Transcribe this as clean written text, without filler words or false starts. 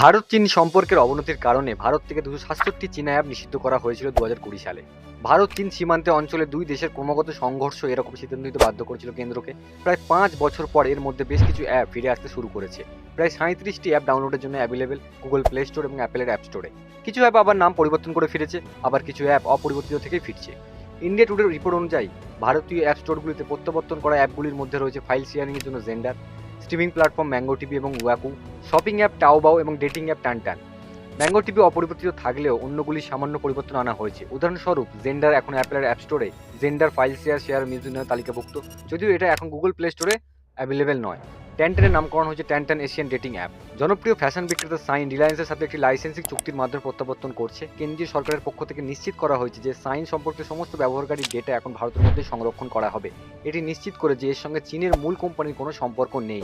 ভারত চীন সম্পর্কের অবনতির কারণে ভারত থেকে 267টি চীনা অ্যাপ নিষিদ্ধ করা হয়েছিল 2020 সালে। ভারত চীন সীমান্তে অঞ্চলে দুই দেশের ক্রমাগত সংঘর্ষ এরকম সিদ্ধান্ত নিতে বাধ্য করেছিল কেন্দ্রকে। প্রায় 5 বছর পর এর মধ্যে বেশ কিছু অ্যাপ ফিরে আসতে শুরু করেছে। প্রায় 37টি অ্যাপ ডাউনলোডের জন্য অ্যাভেলেবেল গুগল প্লে স্টোর এবং অ্যাপেলের অ্যাপ স্টোরে। কিছু অ্যাপ আবার নাম পরিবর্তন করে ফিরেছে, আবার কিছু অ্যাপ অপরিবর্তিত থেকেই ফিরছে। ইন্ডিয়া টুডের রিপোর্ট অনুযায়ী ভারতীয় অ্যাপ স্টোরগুলিতে প্রত্যাবর্তন করা অ্যাপগুলির মধ্যে রয়েছে ফাইল শেয়ারিংয়ের জন্য gender, streaming platform mango TV এবং ওয়াকু, শপিং অ্যাপ টাওবাও এবং ডেটিং অ্যাপ টানটান। ম্যাঙ্গো টিভি অপরিবর্তিত থাকলেও অন্যগুলি সামান্য পরিবর্তন আনা হয়েছে। উদাহরণস্বরূপ জেন্ডার এখন অ্যাপেলের অ্যাপ স্টোরে জেন্ডার ফাইল শেয়ার মিউজিক নামে তালিকাভুক্ত, যদিও এটা এখন গুগল প্লে স্টোরে অ্যাভেলেবেল নয়। ট্যানটানের নামকরণ হয়েছে ট্যানটান এশিয়ান ডেটিং অ্যাপ। জনপ্রিয় ফ্যাশন বিক্রেতা সাইন রিলায়েন্সের সাথে একটি লাইসেন্সিং চুক্তির মাধ্যমে প্রত্যাবর্তন করছে। কেন্দ্রীয় সরকারের পক্ষ থেকে নিশ্চিত করা হয়েছে যে সাইন সম্পর্কে সমস্ত ব্যবহারকারীর ডেটা এখন ভারতের মধ্যে সংরক্ষণ করা হবে। এটি নিশ্চিত করে যে এর সঙ্গে চীনের মূল কোম্পানির কোনো সম্পর্ক নেই।